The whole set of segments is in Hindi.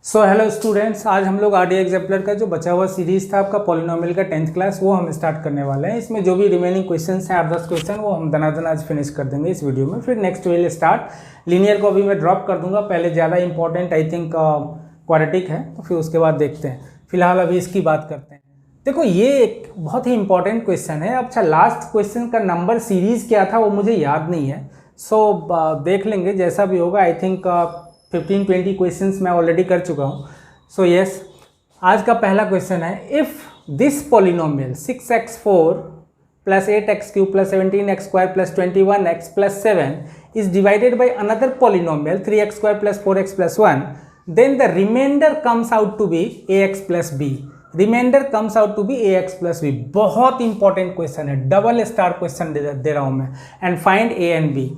सो हेलो स्टूडेंट्स, आज हम लोग आरडी एग्जाम्पलर का जो बचा हुआ सीरीज था आपका पॉलिनोमियल का 10th क्लास वो हम स्टार्ट करने वाले हैं। इसमें जो भी रिमेनिंग क्वेश्चंस हैं 8-10 क्वेश्चन वो हम दनादन आज फिनिश कर देंगे इस वीडियो में। फिर नेक्स्ट विल स्टार्ट लिनियर को अभी मैं ड्रॉप कर दूंगा, पहले ज़्यादा इंपॉर्टेंट आई थिंक क्वाड्रेटिक है तो फिर उसके बाद देखते हैं। फिलहाल अभी इसकी बात करते हैं। देखो ये एक बहुत ही इंपॉर्टेंट क्वेश्चन है। अच्छा, लास्ट क्वेश्चन का नंबर सीरीज क्या था वो मुझे याद नहीं है, सो देख लेंगे जैसा भी होगा। आई थिंक 15-20 क्वेश्चंस मैं ऑलरेडी कर चुका हूँ। सो यस, आज का पहला क्वेश्चन है, if this polynomial 6x4 plus 8x3 plus 17x² plus 21x plus 7 is divided by another polynomial 3x² plus 4x plus 1, then the remainder comes out to be ax plus b। Remainder comes out to be ax plus b। बहुत इंपॉर्टेंट क्वेश्चन है, डबल स्टार क्वेश्चन दे रहा हूँ मैं। And find a and b।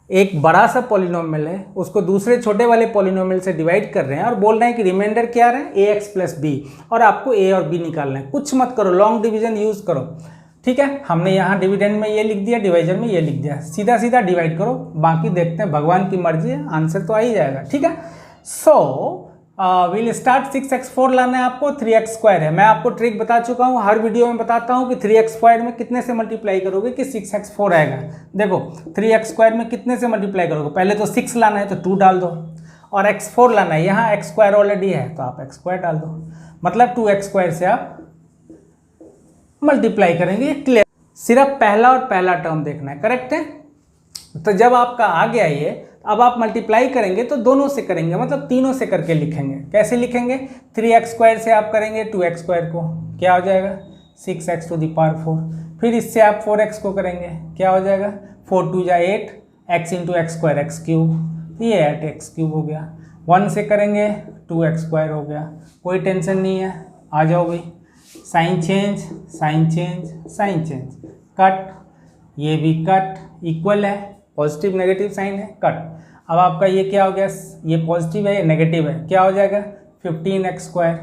एक बड़ा सा पॉलिनोमियल है, उसको दूसरे छोटे वाले पॉलिनोमियल से डिवाइड कर रहे हैं और बोल रहे हैं कि रिमाइंडर क्या रहे हैं ax प्लस b, और आपको a और b निकालना है। कुछ मत करो, लॉन्ग डिवीजन यूज करो, ठीक है। हमने यहाँ डिविडेंड में ये लिख दिया, डिवाइजर में ये लिख दिया, सीधा सीधा डिवाइड करो, बाकी देखते हैं, भगवान की मर्जी है, आंसर तो आ ही जाएगा, ठीक है। So will start. 6x4 लाना है आपको, 3x² है। मैं आपको ट्रिक बता चुका हूँ, हर वीडियो में बताता हूँ कि 3x² में कितने से मल्टीप्लाई करोगे कि 6x4 आएगा। देखो 3x² में कितने से मल्टीप्लाई करोगे, पहले तो 6 लाना है तो 2 डाल दो, और x4 लाना है, यहाँ x² ऑलरेडी है तो आप x² डाल दो, मतलब 2x² से आप मल्टीप्लाई करेंगे। क्लियर? सिर्फ पहला और पहला टर्म देखना है, करेक्ट है। तो जब आपका आ गया ये, अब आप मल्टीप्लाई करेंगे तो दोनों से करेंगे, मतलब तीनों से करके लिखेंगे। कैसे लिखेंगे? 3x² से आप करेंगे 2x² को, क्या हो जाएगा 6x टू द पावर 4। फिर इससे आप 4x को करेंगे, क्या हो जाएगा 4 2 जा 8, x इंटू x² x3, ये 8x3 हो गया। 1 से करेंगे 2x² हो गया। कोई टेंशन नहीं है, आ जाओ भाई। Sign change, sign change, sign change, cut, ये भी कट, इक्वल है, पॉजिटिव नेगेटिव साइन है, कट। अब आपका ये क्या हो गया, ये पॉजिटिव है ये नेगेटिव है, क्या हो जाएगा 15x²।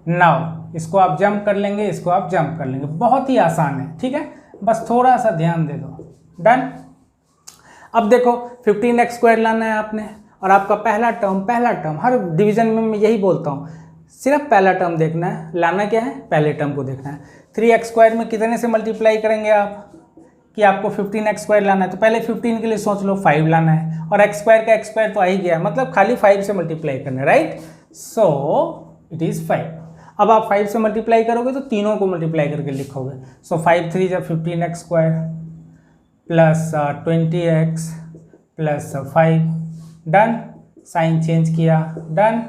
नाउ इसको आप जंप कर लेंगे, इसको आप जंप कर लेंगे, बहुत ही आसान है, ठीक है। बस थोड़ा सा ध्यान दे दो, डन। अब देखो 15x² लाना है आपने, और आपका पहला टर्म हर डिवीजन में मैं यही बोलता हूँ, सिर्फ पहला टर्म देखना है। लाना क्या है, पहले टर्म को देखना है। 3x² में कितने से मल्टीप्लाई करेंगे आप, कि आपको 15x² लाना है तो पहले 15 के लिए सोच लो 5 लाना है, और x² का x² तो आ ही गया, मतलब खाली 5 से मल्टीप्लाई करना है, राइट। So it is 5। अब आप 5 से मल्टीप्लाई करोगे तो तीनों को मल्टीप्लाई करके लिखोगे। सो 5 3 जा 15x² plus 20x plus 5, done. Sign change किया, डन।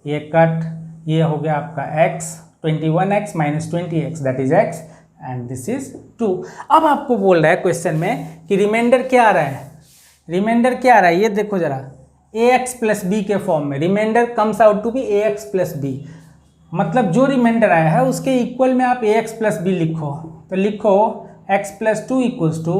ये कट, ये हो गया आपका x, 21x minus 20x that is x, and this is 2। अब आपको बोल रहा है क्वेश्चन में कि रिमाइंडर क्या आ रहा है, रिमाइंडर क्या आ रहा है, ये देखो जरा, ax प्लस b के फॉर्म में। Remainder comes out to be ax plus b, मतलब जो रिमाइंडर आया है उसके इक्वल में आप ax प्लस b लिखो, तो लिखो x plus 2 equals to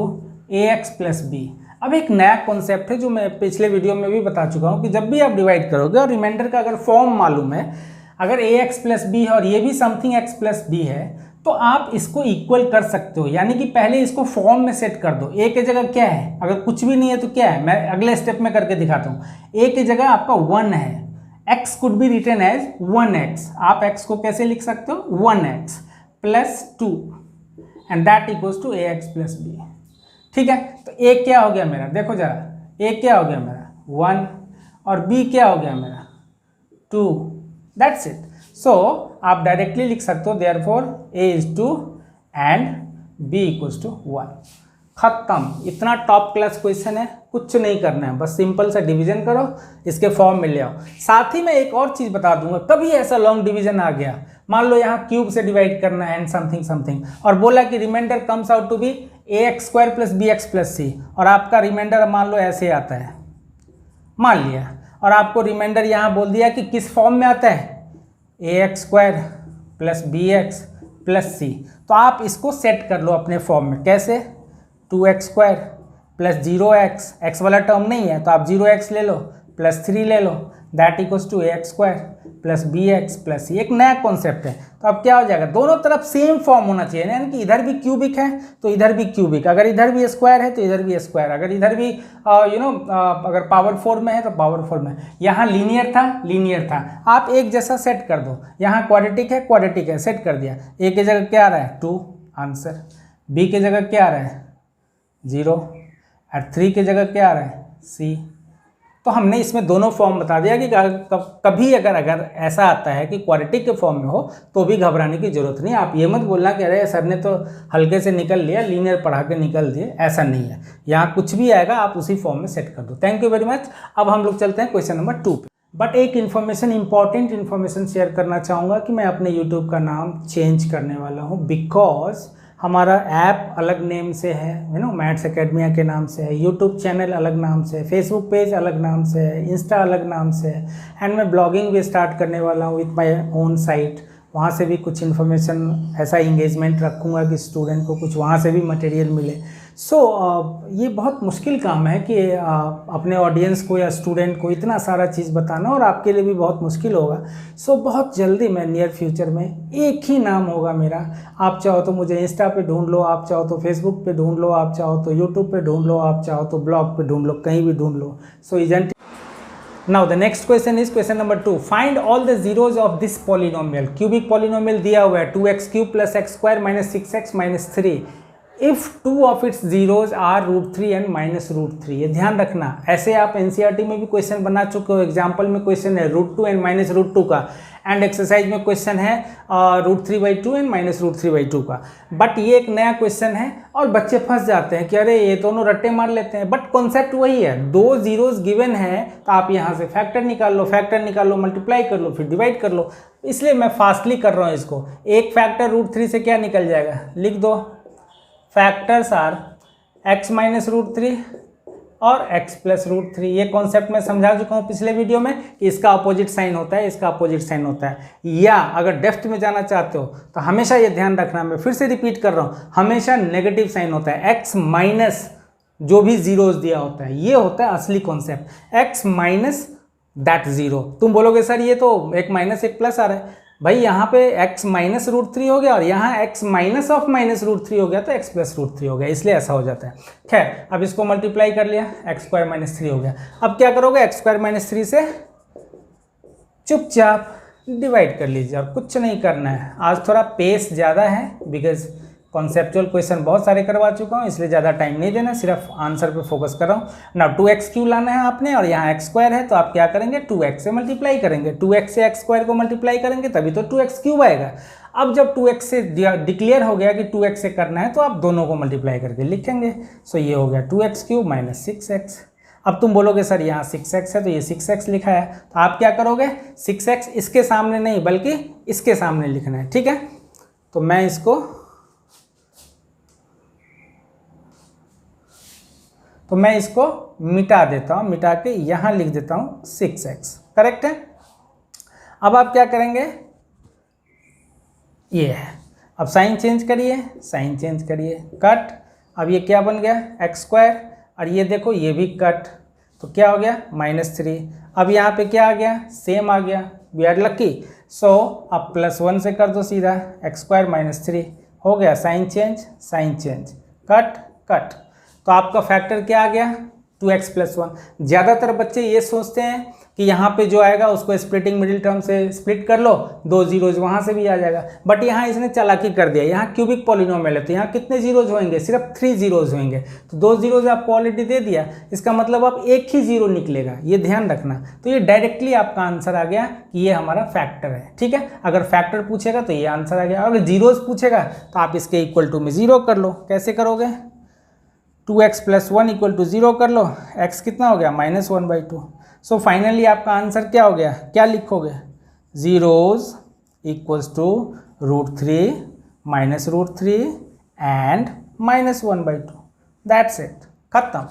ax plus b। अब एक नया कॉन्सेप्ट है जो मैं पिछले वीडियो में भी बता चुका हूँ कि जब भी आप डिवाइड करोगे और रिमाइंडर का अगर फॉर्म मालूम है, अगर ax प्लस b है और ये भी समथिंग x प्लस b है, तो आप इसको इक्वल कर सकते हो, यानी कि पहले इसको फॉर्म में सेट कर दो। a की जगह क्या है, अगर कुछ भी नहीं है तो क्या है, मैं अगले स्टेप में करके दिखाता हूँ। a की जगह आपका 1 है, x could be written as 1x। आप x को कैसे लिख सकते हो, 1x plus 2, and that equals to ax plus b, ठीक है। तो a क्या हो गया मेरा, देखो जरा, a क्या हो गया मेरा 1, और b क्या हो गया मेरा 2, दैट्स इट। सो आप डायरेक्टली लिख सकते हो therefore a is 2 and b equals to 1। खत्म। इतना टॉप क्लास क्वेश्चन है, कुछ नहीं करना है, बस सिंपल सा डिवीजन करो, इसके फॉर्म में ले आओ। साथ ही मैं एक और चीज़ बता दूंगा, कभी ऐसा लॉन्ग डिवीजन आ गया, मान लो यहाँ क्यूब से डिवाइड करना है एंड समथिंग समथिंग, और बोला कि remainder comes out to be ax² plus bx plus c, और आपका रिमाइंडर मान लो ऐसे आता है, मान लिया, और आपको रिमाइंडर यहाँ बोल दिया कि किस फॉर्म में आता है, ax² plus bx plus c, तो आप इसको सेट कर लो अपने फॉर्म में। कैसे, 2x² प्लस 0x, x वाला टर्म नहीं है तो आप 0x ले लो, प्लस 3 ले लो, that equals to ax² plus B X plus C, एक नया कॉन्सेप्ट है। तो अब क्या हो जाएगा, दोनों तरफ सेम फॉर्म होना चाहिए, यानी कि इधर भी क्यूबिक है तो इधर भी क्यूबिक, अगर इधर भी स्क्वायर है तो इधर भी स्क्वायर, अगर इधर भी अगर पावर 4 में है तो पावर 4 में। यहाँ लीनियर था, आप एक जैसा सेट कर दो। यहाँ क्वाड्रेटिक है, सेट कर दिया। ए की जगह क्या आ रहा है 2 आंसर, बी की जगह क्या आ रहा है 0 और 3 की जगह क्या आ रहा है सी। तो हमने इसमें दोनों फॉर्म बता दिया कि कभी अगर ऐसा आता है कि क्वाड्रेटिक के फॉर्म में हो तो भी घबराने की जरूरत नहीं। आप ये मत बोलना कि अरे सर ने तो हल्के से निकल लिया, लीनियर पढ़ा के निकल दिए, ऐसा नहीं है। यहाँ कुछ भी आएगा आप उसी फॉर्म में सेट कर दो। Thank you very much. अब हम लोग चलते हैं क्वेश्चन नंबर 2 पे। बट एक इंपॉर्टेंट इन्फॉर्मेशन शेयर करना चाहूँगा कि मैं अपने यूट्यूब का नाम चेंज करने वाला हूँ, बिकॉज हमारा ऐप अलग नेम से है, मैथ्स एकेडमिया के नाम से है, यूट्यूब चैनल अलग नाम से है, फेसबुक पेज अलग नाम से है, इंस्टा अलग नाम से है, एंड मैं ब्लॉगिंग भी स्टार्ट करने वाला हूँ विथ माय ओन साइट। वहाँ से भी कुछ इन्फॉर्मेशन, ऐसा इंगेजमेंट रखूँगा कि स्टूडेंट को कुछ वहाँ से भी मटेरियल मिले। सो ये बहुत मुश्किल काम है कि अपने ऑडियंस को या स्टूडेंट को इतना सारा चीज़ बताना, और आपके लिए भी बहुत मुश्किल होगा। सो बहुत जल्दी मैं नियर फ्यूचर में एक ही नाम होगा मेरा। आप चाहो तो मुझे इंस्टा पे ढूंढ लो, आप चाहो तो फेसबुक पे ढूंढ लो, आप चाहो तो यूट्यूब पे ढूंढ लो, आप चाहो तो ब्लॉग पे ढूंढ लो, कहीं भी ढूंढ लो। So isn't now the next question is question number 2। Find all the zeros of this polynomial. Cubic polynomial दिया हुआ है 2x cube plus x square minus 6x minus 3 if 2 of its zeros are √3 and minus √3। ये ध्यान रखना, ऐसे आप एनसीईआरटी में भी क्वेश्चन बना चुके हो। एग्जाम्पल में क्वेश्चन है √2 एंड माइनस √2 का, एंड एक्सरसाइज में क्वेश्चन है √3/2 एंड माइनस √3/2 का। बट ये एक नया क्वेश्चन है और बच्चे फंस जाते हैं कि अरे ये दोनों रट्टे मार लेते हैं। बट कॉन्सेप्ट वही है, 2 जीरोज गिवन है तो आप यहाँ से फैक्टर निकाल लो, मल्टीप्लाई कर लो, फिर डिवाइड कर लो। इसलिए मैं फास्टली कर रहा हूँ इसको। एक फैक्टर √3 से क्या निकल जाएगा, लिख दो। फैक्टर्स आर x माइनस √3 और x प्लस √3। ये कॉन्सेप्ट मैं समझा चुका हूँ पिछले वीडियो में कि इसका अपोजिट साइन होता है, इसका अपोजिट साइन होता है। या अगर डेप्थ में जाना चाहते हो तो हमेशा ये ध्यान रखना, मैं फिर से रिपीट कर रहा हूँ, हमेशा नेगेटिव साइन होता है। x माइनस जो भी जीरोज दिया होता है, ये होता है असली concept. x minus that zero. तुम बोलोगे सर ये तो एक माइनस एक प्लस आ रहा है। भाई यहाँ पे x माइनस √3 हो गया और यहाँ x माइनस ऑफ माइनस √3 हो गया तो x प्लस √3 हो गया, इसलिए ऐसा हो जाता है। खैर, अब इसको मल्टीप्लाई कर लिया, x स्क्वायर माइनस 3 हो गया। अब क्या करोगे, x स्क्वायर माइनस 3 से चुपचाप डिवाइड कर लीजिए और कुछ नहीं करना है। आज थोड़ा पेस ज़्यादा है बिकॉज कॉन्सेप्चुअल क्वेश्चन बहुत सारे करवा चुका हूँ, इसलिए ज़्यादा टाइम नहीं देना, सिर्फ आंसर पे फोकस कर रहा हूँ ना। 2x क्यों लाना है आपने, और यहाँ x स्क्वायर है तो आप क्या करेंगे, 2x से मल्टीप्लाई करेंगे। 2x से x स्क्वायर को मल्टीप्लाई करेंगे तभी तो 2x क्यूब आएगा। अब जब 2x से डिक्लेयर हो गया कि 2x से करना है तो आप दोनों को मल्टीप्लाई करके लिखेंगे। सो ये हो गया 2x क्यूब माइनस 6x। अब तुम बोलोगे सर यहाँ 6x है तो ये 6x लिखा है, तो आप क्या करोगे, 6x इसके सामने नहीं बल्कि इसके सामने लिखना है, ठीक है। तो मैं इसको मिटा देता हूँ, मिटा के यहाँ लिख देता हूँ 6x, करेक्ट है। अब आप क्या करेंगे, ये है, अब साइन चेंज करिए, कट। अब ये क्या बन गया, x स्क्वायर, और ये देखो ये भी कट, तो क्या हो गया -3। अब यहाँ पे क्या आ गया, सेम आ गया, वी आर लकी। सो अब +1 से कर दो सीधा, x स्क्वायर माइनस 3 हो गया, साइन चेंज, कट। तो आपका फैक्टर क्या आ गया, 2x + 1। ज़्यादातर बच्चे ये सोचते हैं कि यहाँ पे जो आएगा उसको स्प्लिटिंग मिडिल टर्म से स्प्लिट कर लो, 2 जीरोज वहाँ से भी आ जाएगा। बट यहाँ इसने चालाकी कर दिया, यहाँ क्यूबिक पॉलिनोमियल है तो यहाँ कितने जीरोज होंगे, सिर्फ 3 जीरोज होंगे। तो 2 जीरोज आपको ऑलरेडी दे दिया, इसका मतलब अब एक ही जीरो निकलेगा, ये ध्यान रखना। तो ये डायरेक्टली आपका आंसर आ गया कि ये हमारा फैक्टर है, ठीक है। अगर फैक्टर पूछेगा तो ये आंसर आ गया, अगर जीरोज पूछेगा तो आप इसके इक्वल टू में 0 कर लो। कैसे करोगे, 2x + 1 = 0 कर लो, x कितना हो गया, -1/2। सो फाइनली आपका आंसर क्या हो गया, क्या लिखोगे, zeros equals to √3 -√3 and -1/2। That's it, खत्म।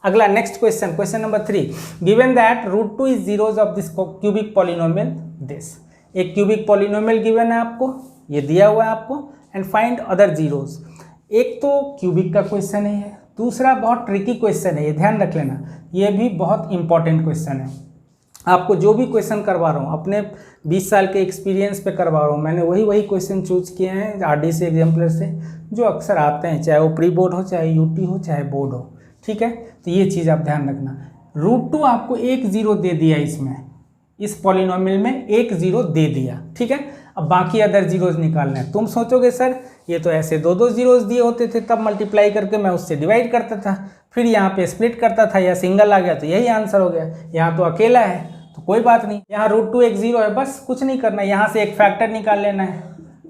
अगला next question number 3। Given that √2 is zeros of this cubic polynomial this. एक क्यूबिक पॉलिनोमियल गिवन है आपको, ये दिया हुआ है आपको, एंड फाइंड अदर जीरोज। एक तो क्यूबिक का क्वेश्चन है, दूसरा बहुत ट्रिकी क्वेश्चन है, ये ध्यान रख लेना, ये भी बहुत इंपॉर्टेंट क्वेश्चन है। आपको जो भी क्वेश्चन करवा रहा हूँ अपने 20 साल के एक्सपीरियंस पे करवा रहा हूँ। मैंने वही क्वेश्चन चूज किए हैं आरडीसी एग्जाम्पलर से जो अक्सर आते हैं, चाहे वो प्री बोर्ड हो, चाहे यूटी हो, चाहे बोर्ड हो। ठीक है, तो ये चीज़ आप ध्यान रखना। √2 आपको 1 0 दे दिया, इसमें इस पॉलिनोमियल में 1 0 दे दिया। ठीक है, अब बाकी अदर जीरोज निकालना है। तुम सोचोगे सर ये तो ऐसे 2 जीरोज दिए होते थे, तब मल्टीप्लाई करके मैं उससे डिवाइड करता था, फिर यहाँ पे स्प्लिट करता था, या सिंगल आ गया तो यही आंसर हो गया। यहाँ तो अकेला है तो कोई बात नहीं, यहाँ √2 1 0 है, बस कुछ नहीं करना है, यहाँ से एक फैक्टर निकाल लेना है।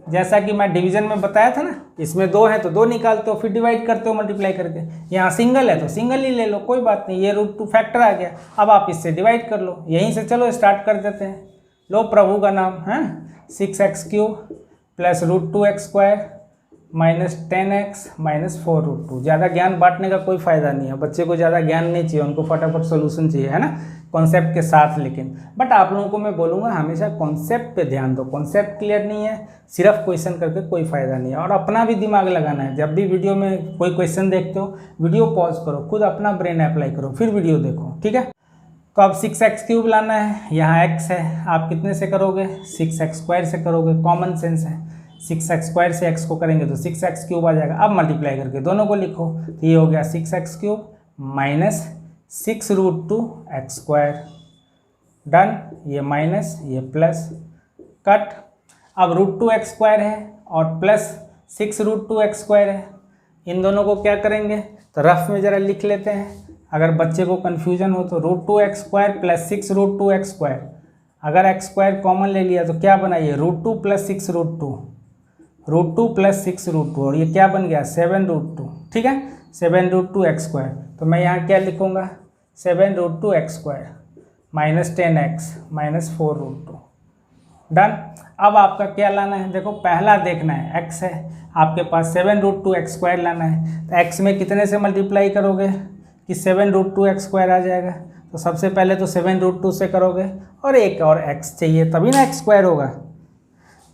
जैसा कि मैं डिवीजन में बताया था ना, इसमें 2 है तो 2 निकालते हो, फिर डिवाइड करते हो मल्टीप्लाई करके। यहाँ सिंगल है तो सिंगल ही ले लो, कोई बात नहीं, ये √2 फैक्टर आ गया। अब आप इससे डिवाइड कर लो, यहीं से चलो स्टार्ट कर देते हैं। लो प्रभु का नाम है, 6x³ plus √2x² minus 10x minus 4√2। ज़्यादा ज्ञान बांटने का कोई फ़ायदा नहीं है, बच्चे को ज़्यादा ज्ञान नहीं चाहिए, उनको फटाफट सोल्यूशन चाहिए, है ना, कॉन्सेप्ट के साथ। लेकिन बट आप लोगों को मैं बोलूँगा हमेशा कॉन्सेप्ट पे ध्यान दो। कॉन्सेप्ट क्लियर नहीं है, सिर्फ क्वेश्चन करके कोई फ़ायदा नहीं है। और अपना भी दिमाग लगाना है, जब भी वीडियो में कोई क्वेश्चन देखते हो वीडियो पॉज करो, खुद अपना ब्रेन अप्लाई करो, फिर वीडियो देखो। ठीक है, तो अब 6x³ लाना है, यहाँ x है, आप कितने से करोगे, 6x² से करोगे, कॉमन सेंस है। 6x² से x को करेंगे तो 6x³ आ जाएगा। अब मल्टीप्लाई करके दोनों को लिखो, तो ये हो गया 6x³ माइनस 6√2x²। डन, ये माइनस ये प्लस, कट। अब √2x² है और प्लस 6√2x² है, इन दोनों को क्या करेंगे तो रफ में ज़रा लिख लेते हैं, अगर बच्चे को कन्फ्यूजन हो तो। √2x² प्लस 6√2x², अगर x² कॉमन ले लिया तो क्या बनाइए, √2 प्लस 6√2, √2 प्लस 6√2, और ये क्या बन गया 7√2। ठीक है, 7√2x², तो मैं यहाँ क्या लिखूँगा 7√2x² minus 10x minus 4√2। Done. अब आपका क्या लाना है, देखो पहला देखना है x है आपके पास, 7√2x² लाना है, तो x में कितने से मल्टीप्लाई करोगे कि 7√2x² आ जाएगा। तो सबसे पहले तो 7√2 से करोगे और एक और x चाहिए, तभी ना x² होगा।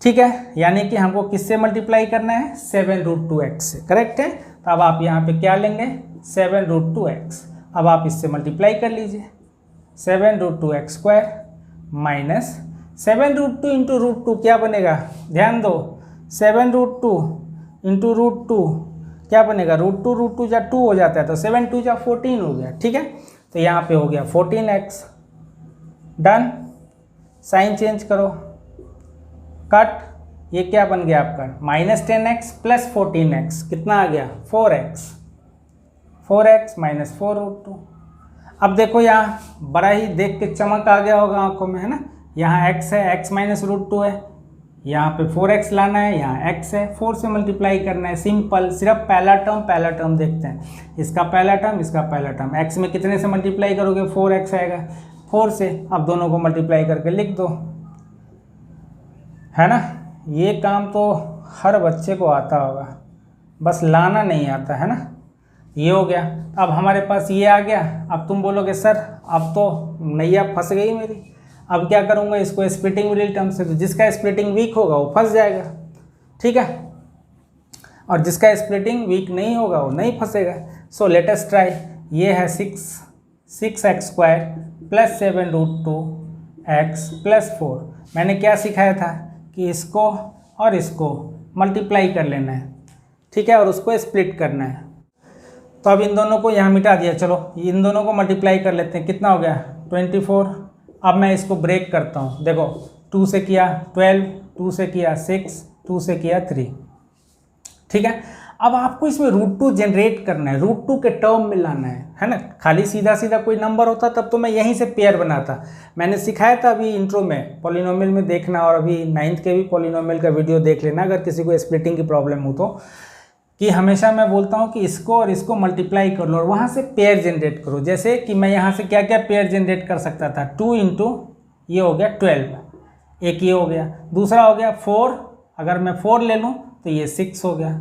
ठीक है, यानी कि हमको किससे मल्टीप्लाई करना है, 7√2x से, करेक्ट है। तो अब आप यहाँ पे क्या लेंगे 7√2x, अब आप इससे मल्टीप्लाई कर लीजिए, 7√2x² माइनस 7√2 इंटू √2 क्या बनेगा, ध्यान दो, 7√2 इंटू √2 क्या बनेगा, √2 जा 2 हो जाता है, तो 7 2 जा 14 हो गया। ठीक है, तो यहाँ पे हो गया 14x। डन, साइन चेंज करो, कट, ये क्या बन गया आपका माइनस 10x प्लस 14x, कितना आ गया 4x माइनस 4√2। अब देखो यहाँ बड़ा ही देख के चमक आ गया होगा आंखों में, है ना, यहाँ x है, x माइनस √2 है, यहाँ पे 4x लाना है, यहाँ x है, 4 से मल्टीप्लाई करना है, सिंपल। सिर्फ पहला टर्म देखते हैं, इसका पहला टर्म, इसका पहला टर्म। x में कितने से मल्टीप्लाई करोगे, 4x आएगा, 4 से। अब दोनों को मल्टीप्लाई करके लिख दो, है ना। ये काम तो हर बच्चे को आता होगा, बस लाना नहीं आता, है ना। ये हो गया, अब हमारे पास ये आ गया। अब तुम बोलोगे सर अब तो नैया फंस गई मेरी, अब क्या करूँगा, इसको स्प्लिटिंग मिडिल टर्म से, तो जिसका स्प्लिटिंग वीक होगा वो फंस जाएगा। ठीक है, और जिसका स्प्लिटिंग वीक नहीं होगा वो नहीं फंसेगा। So let us try. ये है 6x² प्लस 7√2x प्लस 4। मैंने क्या सिखाया था कि इसको और इसको मल्टीप्लाई कर लेना है, ठीक है, और उसको स्प्लिट करना है। तो अब इन दोनों को यहाँ मिटा दिया, चलो इन दोनों को मल्टीप्लाई कर लेते हैं, कितना हो गया 24। अब मैं इसको ब्रेक करता हूँ, देखो 2 से किया 12, 2 से किया 6, 2 से किया 3। ठीक है, अब आपको इसमें √2 जनरेट करना है, √2 के टर्म में लाना है ना। खाली सीधा सीधा कोई नंबर होता तब तो मैं यहीं से पेयर बनाता। मैंने सिखाया था अभी इंट्रो में, पॉलिनोमियल में देखना, और अभी 9th के भी पॉलिनोमियल का वीडियो देख लेना अगर किसी को स्प्लिटिंग की प्रॉब्लम हो तो, कि हमेशा मैं बोलता हूँ कि इसको और इसको मल्टीप्लाई कर लो और वहाँ से पेयर जनरेट करो। जैसे कि मैं यहाँ से क्या क्या पेयर जनरेट कर सकता था, 2 इंटू ये हो गया 12, एक ये हो गया, दूसरा हो गया 4, अगर मैं 4 ले लूँ तो ये 6 हो गया,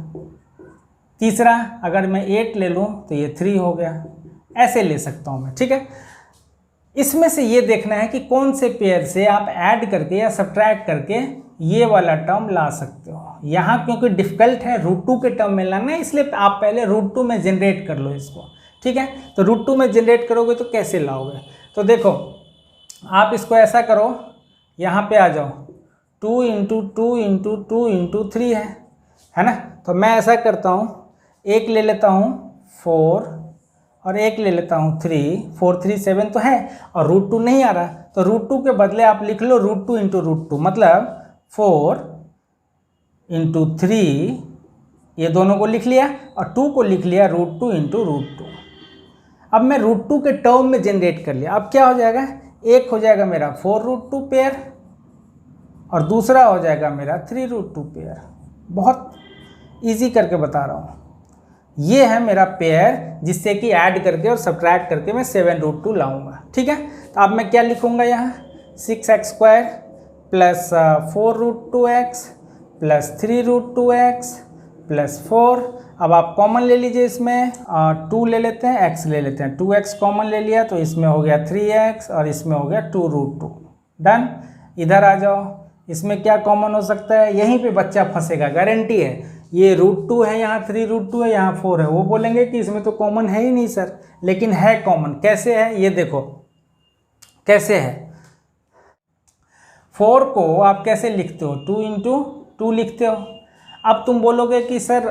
तीसरा अगर मैं 8 ले लूँ तो ये 3 हो गया, ऐसे ले सकता हूँ मैं। ठीक है, इसमें से ये देखना है कि कौन से पेयर से आप ऐड करके या सब्ट्रैक्ट करके ये वाला टर्म ला सकते हो। यहाँ क्योंकि डिफ़िकल्ट है √2 के टर्म में लाना है, इसलिए आप पहले √2 में जनरेट कर लो इसको। ठीक है, तो √2 में जनरेट करोगे तो कैसे लाओगे, तो देखो आप इसको ऐसा करो, यहाँ पे आ जाओ, 2 इंटू 2 इंटू 2 इंटू 3 है ना। तो मैं ऐसा करता हूँ, एक ले लेता हूँ 4 और एक ले लेता हूँ 3, 4 3 7 तो है, और √2 नहीं आ रहा, तो √2 के बदले आप लिख लो √2 इंटू √2, मतलब 4 इंटू 3, ये दोनों को लिख लिया, और 2 को लिख लिया √2 इंटू √2। अब मैं √2 के टर्म में जनरेट कर लिया। अब क्या हो जाएगा, एक हो जाएगा मेरा 4√2 पेयर और दूसरा हो जाएगा मेरा 3√2 पेयर। बहुत इजी करके बता रहा हूँ। ये है मेरा पेयर जिससे कि ऐड करके और सब्ट्रैक्ट करके मैं 7√2 लाऊंगा। ठीक है, तो अब मैं क्या लिखूंगा यहाँ, 6x² plus 4√2x plus 3√2x plus 4। अब आप कॉमन ले लीजिए, इसमें 2 ले लेते हैं, x ले लेते हैं, 2x कॉमन ले लिया तो इसमें हो गया 3x और इसमें हो गया 2√2। डन। इधर आ जाओ, इसमें क्या कॉमन हो सकता है, यहीं पे बच्चा फंसेगा, गारंटी है। ये √2 है, यहाँ 3√2 है, यहाँ 4 है, वो बोलेंगे कि इसमें तो कॉमन है ही नहीं सर, लेकिन है कॉमन। कैसे है ये देखो, कैसे है। 4 को आप कैसे लिखते हो, 2 इंटू 2 लिखते हो। अब तुम बोलोगे कि सर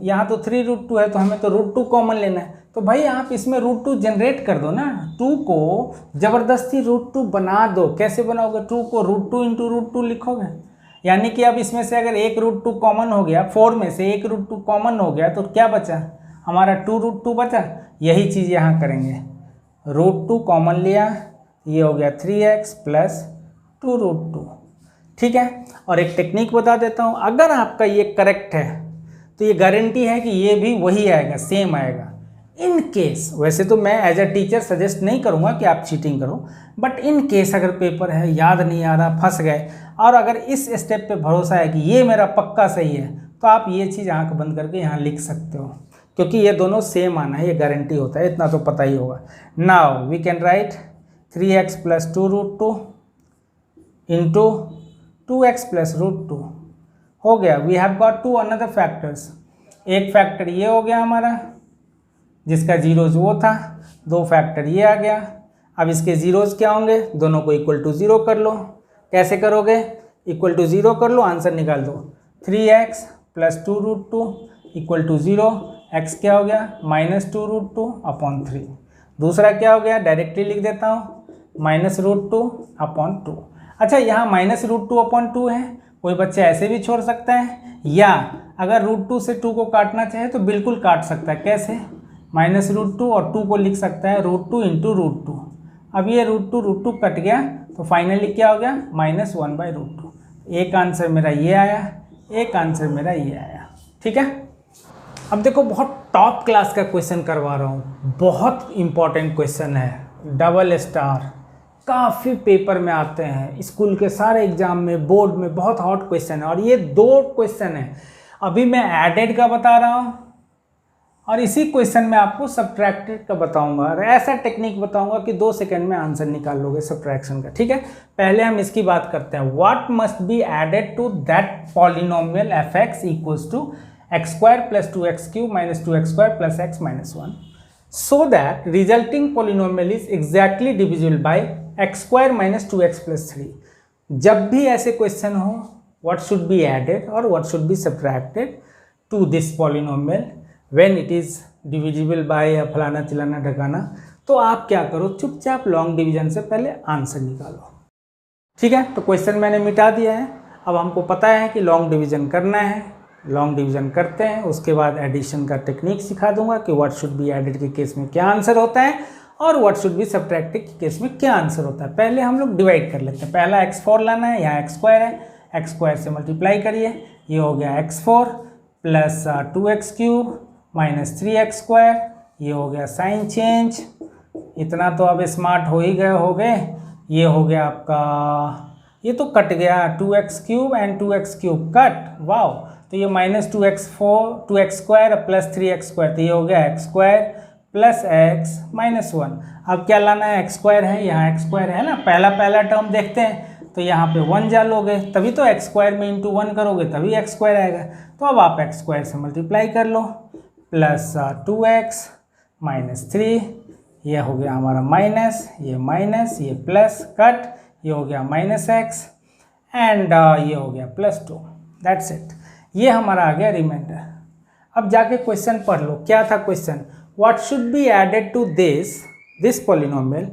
यहाँ तो 3√2 है तो हमें तो √2 कॉमन लेना है, तो भाई आप इसमें √2 जनरेट कर दो ना, 2 को ज़बरदस्ती √2 बना दो। कैसे बनाओगे, 2 को √2 इंटू √2 लिखोगे, यानी कि अब इसमें से अगर एक √2 कॉमन हो गया, 4 में से एक √2 कॉमन हो गया तो क्या बचा, हमारा 2√2 बचा। यही चीज़ यहाँ करेंगे, √2 कॉमन लिया, ये हो गया 3x प्लस 2√2। ठीक है, और एक टेक्निक बता देता हूँ, अगर आपका ये करेक्ट है तो ये गारंटी है कि ये भी वही आएगा, सेम आएगा। इन केस, वैसे तो मैं एज अ टीचर सजेस्ट नहीं करूँगा कि आप चीटिंग करो, बट इन केस अगर पेपर है, याद नहीं आ रहा, फंस गए, और अगर इस स्टेप पे भरोसा है कि ये मेरा पक्का सही है, तो आप ये चीज़ आंख बंद करके यहाँ लिख सकते हो, क्योंकि ये दोनों सेम आना है, ये गारंटी होता है, इतना तो पता ही होगा। Now we can write 3x plus 2√2 into 2x plus √2 हो गया। We have got 2 another factors. एक फैक्टर ये हो गया हमारा, जिसका जीरोज वो था, 2 फैक्टर ये आ गया। अब इसके जीरोज क्या होंगे, दोनों को इक्वल टू 0 कर लो। कैसे करोगे, इक्वल टू 0 कर लो, आंसर निकाल दो। 3x plus 2√2 equal to 0, x क्या हो गया -2√2 अपॉन 3। दूसरा क्या हो गया, डायरेक्टली लिख देता हूँ, -√2 अपॉन 2। अच्छा, यहाँ -√2 अपॉन 2 है, कोई बच्चा ऐसे भी छोड़ सकता है, या अगर √2 से 2 को काटना चाहे तो बिल्कुल काट सकता है। कैसे, -√2 और 2 को लिख सकता है √2 इंटू √2। अब ये √2 कट गया तो फाइनली क्या हो गया, -1/√2। एक आंसर मेरा ये आया, एक आंसर मेरा ये आया। ठीक है, अब देखो बहुत टॉप क्लास का क्वेश्चन करवा रहा हूँ, बहुत इंपॉर्टेंट क्वेश्चन है, डबल स्टार, काफ़ी पेपर में आते हैं, स्कूल के सारे एग्जाम में, बोर्ड में बहुत हॉट क्वेश्चन है। और ये 2 क्वेश्चन है, अभी मैं एडेड का बता रहा हूँ और इसी क्वेश्चन में आपको सब्ट्रैक्टेड का बताऊंगा, और ऐसा टेक्निक बताऊंगा कि 2 सेकंड में आंसर निकाल लोगे सब्ट्रैक्शन का। ठीक है, पहले हम इसकी बात करते हैं। What must be added to that polynomial fx equals to x² plus 2x³ minus 2x² plus x minus 1 so that resulting polynomial is exactly divisible by x² minus 2x plus 3। जब भी ऐसे क्वेश्चन हो, what should be added और what should be subtracted to this polynomial when it is divisible by या फलाना चिलाना ढकाना, तो आप क्या करो, चुपचाप लॉन्ग डिवीजन से पहले आंसर निकालो। ठीक है, तो क्वेश्चन मैंने मिटा दिया है। अब हमको पता है कि लॉन्ग डिवीजन करना है, लॉन्ग डिवीजन करते हैं, उसके बाद एडिशन का टेक्निक सिखा दूंगा कि व्हाट शुड बी एडेड के केस में क्या आंसर होता है और व्हाट शुड बी सब्ट्रैक्टेड के केस में क्या आंसर होता है। पहले हम लोग डिवाइड कर लेते हैं। पहला x4 लाना है, यहाँ x² है, x² से मल्टीप्लाई करिए, ये हो गया x4 plus 2x³ minus 3x², ये हो गया साइन चेंज। इतना तो अब स्मार्ट हो ही गए होगे। ये हो गया आपका, ये तो कट गया, 2x³ and 2x³ cut, wow. तो ये -2x² प्लस 3x², तो ये हो गया x² प्लस x माइनस 1। अब क्या लाना है, x² है, यहाँ x² है ना, पहला टर्म देखते हैं, तो यहाँ पे 1 डालोगे तभी तो x² में इंटू 1 करोगे तभी x² आएगा। तो अब आप x² से मल्टीप्लाई कर लो, प्लस 2x माइनस 3, ये हो गया हमारा माइनस, ये प्लस कट, ये हो गया माइनस एक्स एंड ये हो गया +2। That's it. ये हमारा आ गया रिमाइंडर। अब जाके क्वेश्चन पढ़ लो, क्या था question, what should be added to this polynomial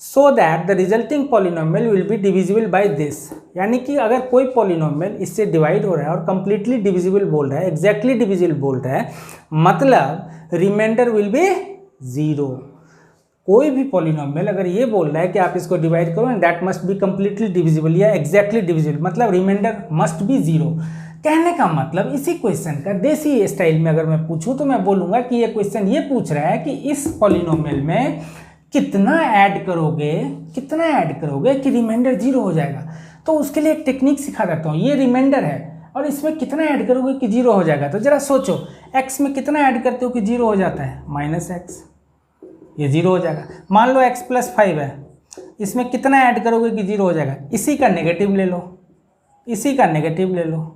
so that the resulting polynomial will be divisible by this. यानी कि अगर कोई पॉलिनोमियल इससे डिवाइड हो रहा है और कंप्लीटली डिविजिबल बोल रहा है, एग्जैक्टली डिविजिबल बोल रहा है, मतलब रिमाइंडर विल बी 0। कोई भी पॉलिनोमियल अगर ये बोल रहा है कि आप इसको डिवाइड करो and that must be completely divisible या एग्जैक्टली डिविजिबल, मतलब रिमाइंडर मस्ट बी 0। कहने का मतलब इसी क्वेश्चन का देसी स्टाइल में अगर मैं पूछूं तो मैं बोलूंगा कि ये क्वेश्चन ये पूछ रहा है कि इस पॉलिनोमियल में कितना ऐड करोगे कि रिमाइंडर 0 हो जाएगा। तो उसके लिए एक टेक्निक सिखा देता हूँ। ये रिमाइंडर है और इसमें कितना ऐड करोगे कि 0 हो जाएगा। तो जरा सोचो, x में कितना ऐड करते हो कि 0 हो जाता है, -x, ये 0 हो जाएगा। मान लो x + 5 है, इसमें कितना ऐड करोगे कि 0 हो जाएगा, इसी का नेगेटिव ले लो,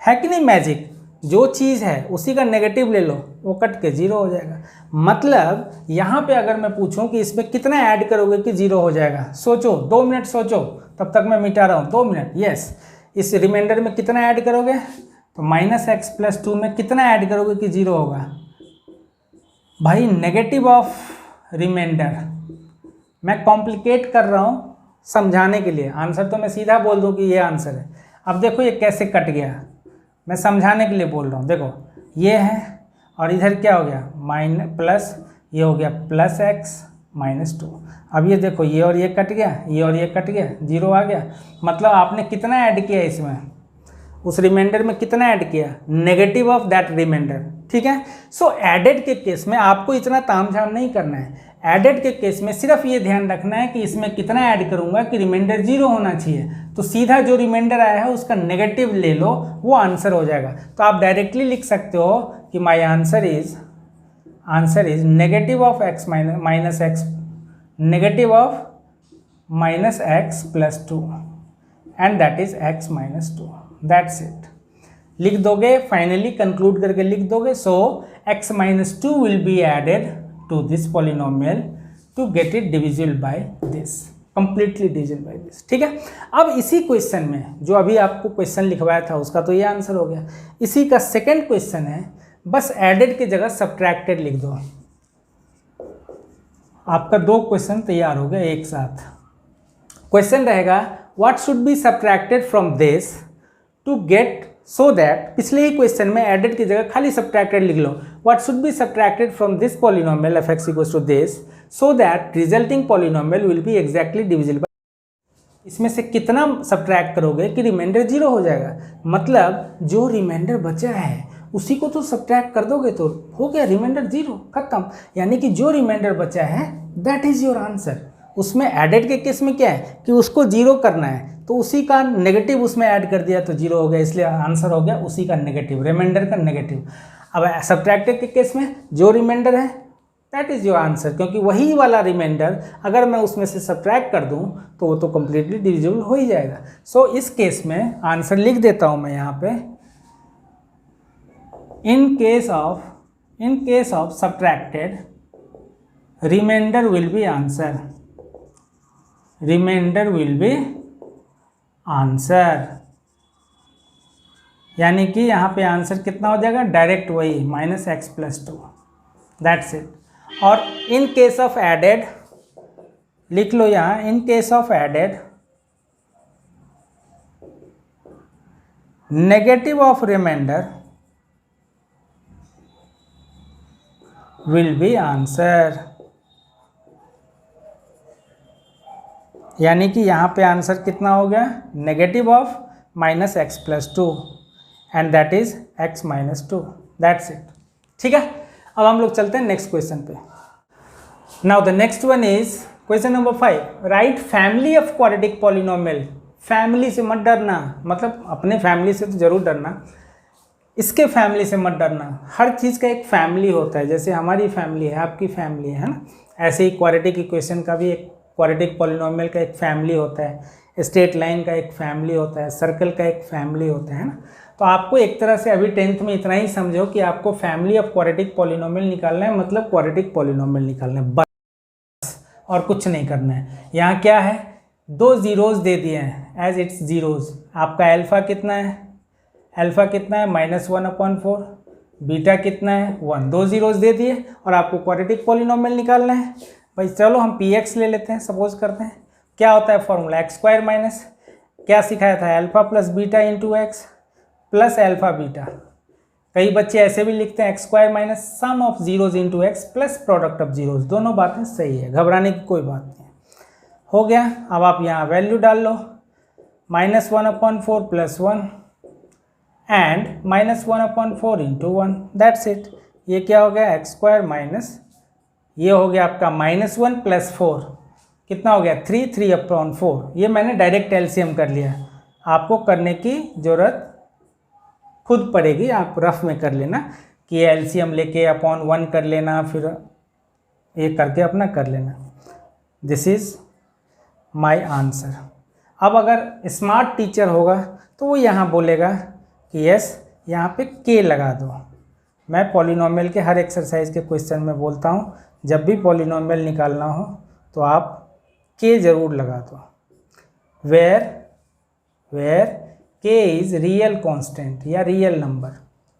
है कि नहीं मैजिक। जो चीज़ है उसी का नेगेटिव ले लो, वो कट के 0 हो जाएगा। मतलब यहाँ पे अगर मैं पूछूं कि इसमें कितना ऐड करोगे कि 0 हो जाएगा, सोचो 2 मिनट सोचो, तब तक मैं मिटा रहा हूँ 2 मिनट। यस, इस रिमाइंडर में कितना ऐड करोगे, तो -x + 2 में कितना ऐड करोगे कि 0 होगा। भाई नेगेटिव ऑफ रिमाइंडर, मैं कॉम्प्लिकेट कर रहा हूँ समझाने के लिए, आंसर तो मैं सीधा बोल दूँ कि ये आंसर है। अब देखो ये कैसे कट गया, मैं समझाने के लिए बोल रहा हूँ। देखो ये है और इधर क्या हो गया प्लस, ये हो गया +x -2। अब ये देखो ये और ये कट गया, ये और ये कट गया, 0 आ गया। मतलब आपने कितना ऐड किया इसमें, उस रिमाइंडर में कितना ऐड किया, नेगेटिव ऑफ दैट रिमाइंडर। ठीक है। सो एडेड के केस में आपको इतना तामझाम नहीं करना है। एडेड के केस में सिर्फ ये ध्यान रखना है कि इसमें कितना ऐड करूंगा कि रिमाइंडर 0 होना चाहिए। तो सीधा जो रिमाइंडर आया है उसका नेगेटिव ले लो, वो आंसर हो जाएगा। तो आप डायरेक्टली लिख सकते हो कि my answer is negative of x minus x, negative of -x + 2 and that is x -2। That's it. लिख दोगे, फाइनली कंक्लूड करके लिख दोगे। So x -2 will be added to this polynomial to get it divisible by this, completely divisible by this। ठीक है। अब इसी क्वेश्चन में जो अभी आपको क्वेश्चन लिखवाया था उसका तो ये आंसर हो गया। इसी का सेकंड क्वेश्चन है, बस एडेड की जगह सब्ट्रैक्टेड लिख दो। आपका 2 क्वेश्चन तैयार हो गए एक साथ। क्वेश्चन रहेगा what should be subtracted from this to get, so that, पिछले ही क्वेश्चन में एडेड की जगह खाली सब्ट्रैक्टेड लिख लो। What should be subtracted from this polynomial f(x = this) so that resulting polynomial will be exactly divisible. इसमें से कितना सब्ट्रैक्ट करोगे कि रिमाइंडर 0 हो जाएगा। मतलब जो रिमाइंडर बचा है उसी को तो सब्ट्रैक्ट कर दोगे तो हो गया रिमाइंडर 0, खत्म। यानी कि जो रिमाइंडर बचा है दैट इज योर आंसर। उसमें एडेड के केस में क्या है कि उसको 0 करना है, तो उसी का नेगेटिव उसमें ऐड कर दिया तो 0 हो गया, इसलिए आंसर हो गया उसी का नेगेटिव, रिमाइंडर का नेगेटिव। अब सब्ट्रैक्टेड के केस में जो रिमाइंडर है दैट इज़ योर आंसर, क्योंकि वही वाला रिमाइंडर अगर मैं उसमें से सब्ट्रैक्ट कर दूं तो वो तो कंप्लीटली डिविजिबल हो ही जाएगा। सो इस केस में आंसर लिख देता हूं मैं यहाँ पे, in case of subtracted remainder will be answer, remainder will be answer. यानी कि यहाँ पे आंसर कितना हो जाएगा, डायरेक्ट वही -x + 2। That's it. और इन केस ऑफ एडेड लिख लो यहाँ, in case of added negative of remainder will be answer. यानी कि यहाँ पे आंसर कितना हो गया, negative of -x + 2 and that is x -2। That's it. ठीक है। अब हम लोग चलते हैं नेक्स्ट क्वेश्चन पे। Now the next one is question number 5, write family of quadratic polynomial. Family से मत डरना, मतलब अपने फैमिली से तो जरूर डरना, इसके फैमिली से मत डरना। हर चीज़ का एक फैमिली होता है, जैसे हमारी फैमिली है, आपकी फैमिली है ना, ऐसे ही क्वाड्रेटिक इक्वेशन का भी एक, क्वाड्रेटिक पॉलिनोमियल का एक फैमिली होता है। स्ट्रेट लाइन का एक फैमिली होता है, सर्कल का एक फैमिली होता है ना। तो आपको एक तरह से अभी 10th में इतना ही समझो कि आपको फैमिली ऑफ क्वाड्रेटिक पॉलिनोमियल निकालना है, मतलब क्वाड्रेटिक पॉलिनोमियल निकालना है बस, और कुछ नहीं करना है। यहाँ क्या है, 2 जीरोज दे दिए हैं एज इट्स जीरोज। आपका अल्फा कितना है, अल्फा कितना है -1/4, बीटा कितना है 1, 2 जीरोज दे दिए और आपको क्वाड्रेटिक पॉलिनोमियल निकालना है। भाई चलो हम px ले लेते हैं, सपोज करते हैं। क्या होता है फॉर्मूला, x² माइनस क्या सिखाया था, alpha plus beta into x plus alpha beta. कई बच्चे ऐसे भी लिखते हैं x² minus sum of zeros into x plus product of zeros. दोनों बातें सही है, घबराने की कोई बात नहीं। हो गया, अब आप यहाँ वैल्यू डाल लो, -1/4 + 1 एंड -1/4 इंटू 1, दैट्स इट। ये क्या हो गया, x² माइनस, ये हो गया आपका -1 + 4, कितना हो गया 3, 3/4। ये मैंने डायरेक्ट एलसीएम कर लिया, आपको करने की ज़रूरत खुद पड़ेगी, आप रफ में कर लेना कि एलसीएम लेके /1 कर लेना, फिर ये करके अपना कर लेना। This is my answer. अब अगर स्मार्ट टीचर होगा तो वो यहाँ बोलेगा कि यस यहाँ पे के लगा दो। मैं पॉलिनोमियल के हर एक्सरसाइज के क्वेश्चन में बोलता हूँ, जब भी पॉलिनोमियल निकालना हो तो आप के ज़रूर लगा दो। वेयर के इज़ रियल कांस्टेंट या रियल नंबर,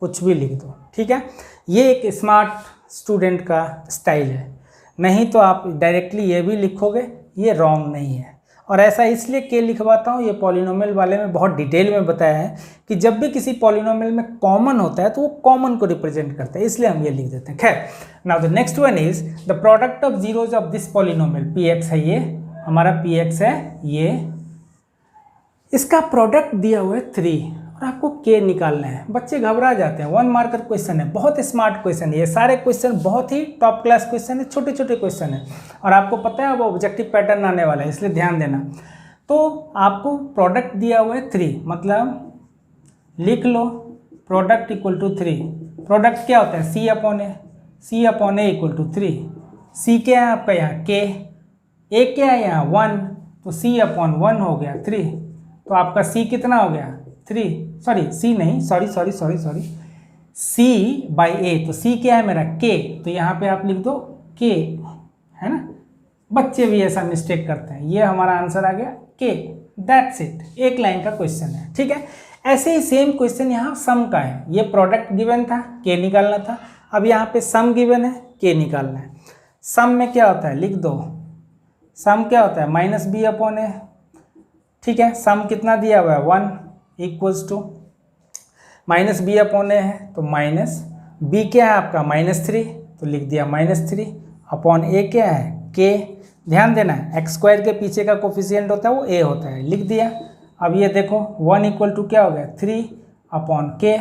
कुछ भी लिख दो, ठीक है। ये एक स्मार्ट स्टूडेंट का स्टाइल है, नहीं तो आप डायरेक्टली ये भी लिखोगे, ये रॉन्ग नहीं है। और ऐसा इसलिए के लिखवाता हूँ, ये पॉलिनोमियल वाले में बहुत डिटेल में बताया है कि जब भी किसी पॉलिनोमियल में कॉमन होता है तो वो कॉमन को रिप्रेजेंट करता है, इसलिए हम ये लिख देते हैं। खैर, now the next one is the product of zeros of this polynomial. px है, ये हमारा px है, ये इसका प्रोडक्ट दिया हुआ है 3 और आपको के निकालना है। बच्चे घबरा जाते हैं, 1 मार्कर क्वेश्चन है, बहुत स्मार्ट क्वेश्चन है। ये सारे क्वेश्चन बहुत ही टॉप क्लास क्वेश्चन है, छोटे छोटे क्वेश्चन है और आपको पता है अब ऑब्जेक्टिव पैटर्न आने वाला है, इसलिए ध्यान देना। तो आपको प्रोडक्ट दिया हुआ है 3, मतलब लिख लो प्रोडक्ट इक्वल टू 3। प्रोडक्ट क्या होता है, C/A, C/A equal to 3। C क्या है आपका यहाँ के, A क्या है यहाँ 1, तो C/1 हो गया 3। तो आपका C कितना हो गया 3, सॉरी C नहीं, सॉरी C/A, तो C क्या है मेरा K, तो यहाँ पे आप लिख दो K, है ना। बच्चे भी ऐसा मिस्टेक करते हैं, ये हमारा आंसर आ गया K, दैट्स इट। एक लाइन का क्वेश्चन है, ठीक है। ऐसे ही सेम क्वेश्चन यहाँ सम का है, ये प्रोडक्ट गिवन था, K निकालना था। अब यहाँ पे सम गिवन है, K निकालना है। सम में क्या होता है, लिख दो, सम क्या होता है -B/A, ठीक है। सम कितना दिया हुआ है 1 इक्वल्स टू -B/A है, तो माइनस B क्या है आपका -3, तो लिख दिया -3 अपॉन A क्या है K। ध्यान देना है x² के पीछे का कोफिशिएंट होता है वो A होता है, लिख दिया। अब ये देखो 1 इक्वल टू क्या हो गया 3 अपॉन K।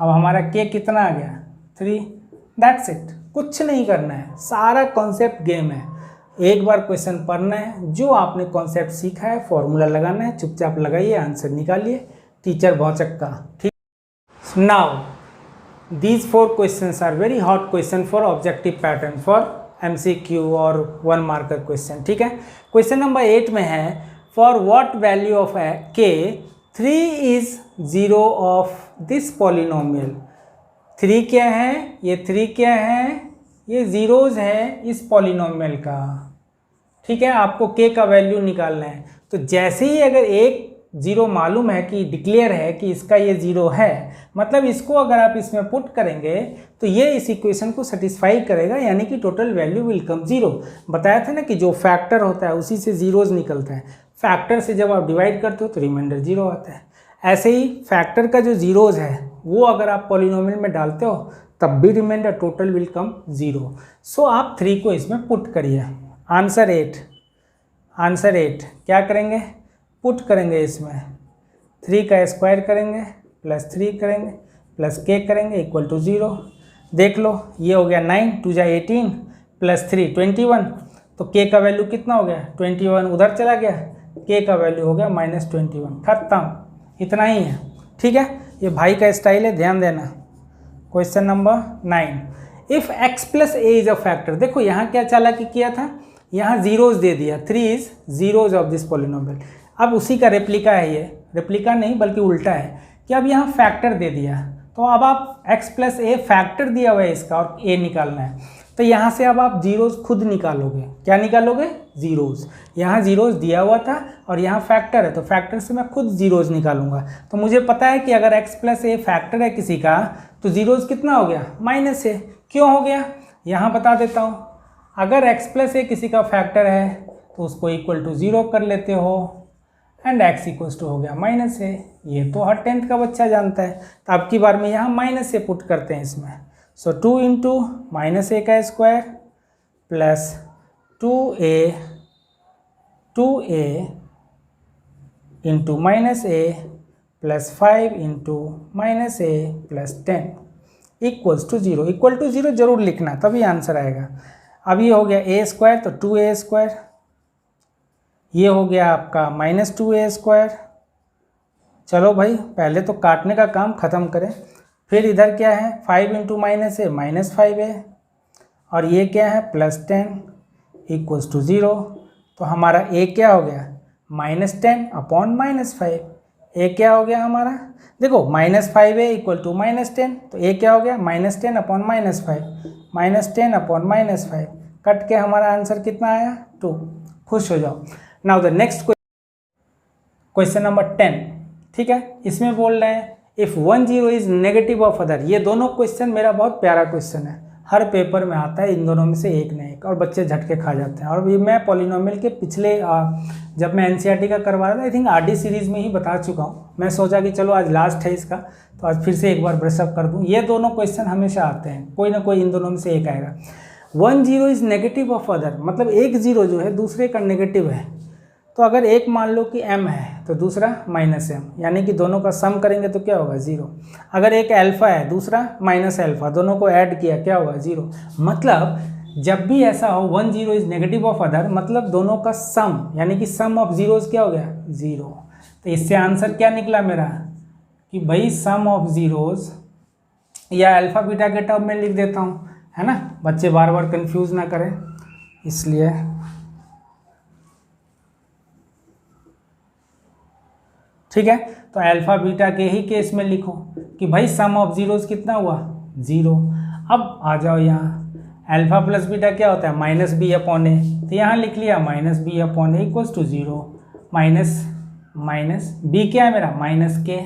अब हमारा K कितना आ गया 3, दैट्स इट। कुछ नहीं करना है, सारा कॉन्सेप्ट गेम है। एक बार क्वेश्चन पढ़ना है, जो आपने कॉन्सेप्ट सीखा है फॉर्मूला लगाना है, चुपचाप लगाइए, आंसर निकालिए, टीचर भौचक्का, ठीक। Now these 4 questions are very hot question for objective pattern, for MCQ और 1 मार्कर क्वेश्चन, ठीक है। क्वेश्चन नंबर 8 में है for what value of K 3 is 0 of this polynomial. 3 क्या है, ये 3 क्या है, ये जीरोज है इस पॉलिनोमियल का, ठीक है। आपको K का वैल्यू निकालना है, तो जैसे ही अगर एक जीरो मालूम है कि डिक्लेयर है कि इसका ये जीरो है, मतलब इसको अगर आप इसमें पुट करेंगे तो ये इस इक्वेशन को सेटिस्फाई करेगा, यानी कि टोटल वैल्यू विल कम 0। बताया था ना कि जो फैक्टर होता है उसी से जीरोज निकलता है, फैक्टर से जब आप डिवाइड करते हो तो रिमाइंडर 0 आता है। ऐसे ही फैक्टर का जो जीरोज है वो अगर आप पॉलिनोमियल में डालते हो तब भी रिमाइंडर टोटल विल कम 0। सो आप 3 को इसमें पुट करिए। आंसर 8 क्या करेंगे, पुट करेंगे इसमें, 3 का स्क्वायर करेंगे प्लस 3 करेंगे प्लस K करेंगे इक्वल टू 0। देख लो ये हो गया 9 2 जा 18 प्लस 3 21, तो K का वैल्यू कितना हो गया 21, उधर चला गया, K का वैल्यू हो गया -21, खत्म। इतना ही है, ठीक है। ये भाई का स्टाइल है, ध्यान देना। Question number 9, if x + a is a factor. देखो यहाँ क्या चालाकी किया था, यहाँ जीरोज दे दिया, 3 is zeros of this polynomial. अब उसी का रेप्लिका है, ये रेप्लिका नहीं बल्कि उल्टा है कि अब यहाँ फैक्टर दे दिया, तो अब आप x प्लस ए फैक्टर दिया हुआ है इसका और a निकालना है, तो यहाँ से अब आप जीरोज़ खुद निकालोगे। क्या निकालोगे? ज़ीरोज़। यहाँ ज़ीरोज़ दिया हुआ था और यहाँ फैक्टर है, तो फैक्टर से मैं खुद ज़ीरोज़ निकालूंगा। तो मुझे पता है कि अगर x प्लस ए फैक्टर है किसी का तो ज़ीरोज़ कितना हो गया? माइनस ए। क्यों हो गया? यहाँ बता देता हूँ। अगर x प्लस ए किसी का फैक्टर है तो उसको इक्वल टू 0 कर लेते हो एंड x इक्वल्स टू हो गया माइनस ए। ये तो हर 10th का बच्चा जानता है। तो अब की बार में यहाँ माइनस ए पुट करते हैं इसमें। सो 2 इंटू माइनस ए का square plus 2a into minus a plus 5 into minus a plus 10 equals to 0। Equal to 0 जरूर लिखना तभी आंसर आएगा। अब ये हो गया a स्क्वायर तो 2a स्क्वायर, ये हो गया आपका माइनस 2a स्क्वायर। चलो भाई पहले तो काटने का काम ख़त्म करें। फिर इधर क्या है? 5 इंटू माइनस ए माइनस 5a और ये क्या है? Plus 10 equals to 0। तो हमारा a क्या हो गया? Minus 10 upon minus 5। a क्या हो गया हमारा? देखो minus 5a equal to minus 10, तो a क्या हो गया? Minus 10 upon minus 5, minus 10 upon minus 5। Cut के हमारा आंसर कितना आया? 2। खुश हो जाओ। Now the next question number 10, ठीक है। इसमें बोल रहे हैं if 1 0 is negative of other. ये दोनों क्वेश्चन मेरा बहुत प्यारा क्वेश्चन है, हर पेपर में आता है। इन दोनों में से एक न एक और बच्चे झटके खा जाते हैं। और ये मैं पॉलिनोमियल के पिछले जब मैं एनसीईआरटी का करवा रहा था, आई थिंक आरडी सीरीज़ में ही बता चुका हूँ। मैं सोचा कि चलो आज लास्ट है इसका, तो आज फिर से एक बार ब्रशअप कर दूँ। ये दोनों क्वेश्चन हमेशा आते हैं, कोई ना कोई इन दोनों में से एक आएगा। 1 0 इज नेगेटिव ऑफ अदर, मतलब एक जीरो जो है दूसरे का नेगेटिव है। तो अगर एक मान लो कि m है तो दूसरा माइनस m, यानी कि दोनों का सम करेंगे तो क्या होगा? 0। अगर एक अल्फ़ा है दूसरा माइनस अल्फ़ा, दोनों को ऐड किया क्या होगा? 0। मतलब जब भी ऐसा हो 1 0 इज नेगेटिव ऑफ अदर, मतलब दोनों का सम, यानी कि सम ऑफ जीरोज़ क्या हो गया? 0। तो इससे आंसर क्या निकला मेरा कि भाई सम ऑफ जीरोज़, या अल्फ़ा बीटा के टर्म में लिख देता हूँ, है ना, बच्चे बार बार कंफ्यूज ना करें इसलिए। ठीक है, तो अल्फ़ा बीटा के ही केस में लिखो कि भाई सम ऑफ जीरोज़ कितना हुआ? 0। अब आ जाओ यहाँ, अल्फ़ा प्लस बीटा क्या होता है? Minus b upon a. तो यहाँ लिख लिया minus b upon a equals to 0। Minus b क्या है मेरा? माइनस के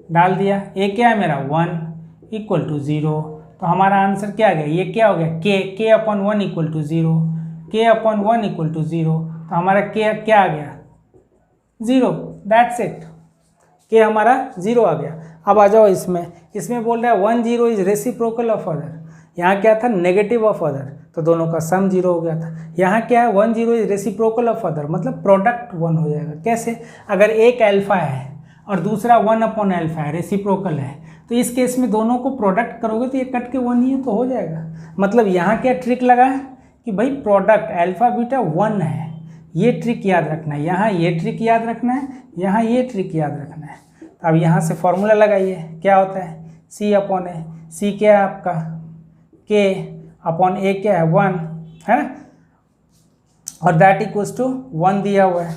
डाल दिया। ए क्या है मेरा? 1 इक्वल टू 0। तो हमारा आंसर क्या आ गया? ये क्या हो गया? के अपॉन 1 इक्वल टू 0। के अपॉन 1 इक्वल टू 0। तो हमारा के क्या आ गया? 0। That's it. के हमारा 0 आ गया। अब आ जाओ इसमें बोल रहा है 1 0 इज रेसिप्रोकल ऑफ अदर। यहाँ क्या था? नेगेटिव ऑफ अदर, तो दोनों का सम 0 हो गया था। यहाँ क्या है? 1 0 इज रेसिप्रोकल ऑफ अदर, मतलब प्रोडक्ट 1 हो जाएगा। कैसे? अगर एक अल्फ़ा है और दूसरा 1 अपॉन अल्फ़ा है, रेसिप्रोकल है, तो इस केस में दोनों को प्रोडक्ट करोगे तो ये कट के 1 ही है तो हो जाएगा। मतलब यहाँ क्या ट्रिक लगा है कि भाई प्रोडक्ट अल्फ़ा बीटा 1 है, ये ट्रिक याद रखना है। यहाँ ये ट्रिक याद रखना है, यहाँ ये ट्रिक याद रखना है। तो अब यहाँ से फॉर्मूला लगाइए, क्या होता है? सी अपॉन ए। सी क्या है आपका? के अपॉन ए क्या है? 1 है ना, और दैट इक्वल्स टू 1 दिया हुआ है।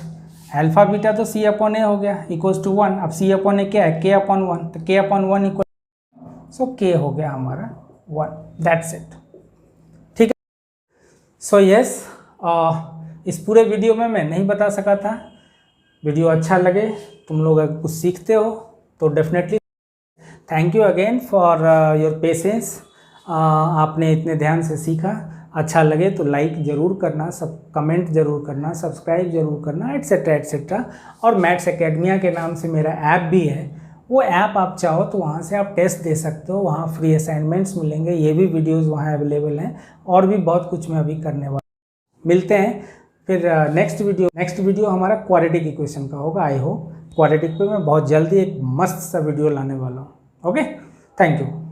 अल्फ़ा बीटा तो सी अपॉन ए हो गया इक्वल्स टू 1। अब सी अपॉन ए क्या है? के अपॉन 1, तो के अपॉन 1 इक्वल, सो के हो गया हमारा 1। That's it. ठीक है। सो यस, इस पूरे वीडियो में मैं नहीं बता सका था। वीडियो अच्छा लगे, तुम लोग अगर कुछ सीखते हो तो definitely thank you again for your patience. आपने इतने ध्यान से सीखा। अच्छा लगे तो लाइक ज़रूर करना, सब कमेंट ज़रूर करना, सब्सक्राइब ज़रूर करना, एट्सेट्रा एट्सेट्रा। और मैथ्स एकेडमिया के नाम से मेरा ऐप भी है, वो ऐप आप चाहो तो वहाँ से आप टेस्ट दे सकते हो। वहाँ फ्री असाइनमेंट्स मिलेंगे, ये भी वीडियोज़ वहाँ अवेलेबल हैं, और भी बहुत कुछ मैं अभी करने वाला। मिलते हैं फिर नेक्स्ट वीडियो हमारा क्वाड्रेटिक इक्वेशन का होगा। आई होप क्वाड्रेटिक पे मैं बहुत जल्दी एक मस्त सा वीडियो लाने वाला हूँ। Okay, thank you.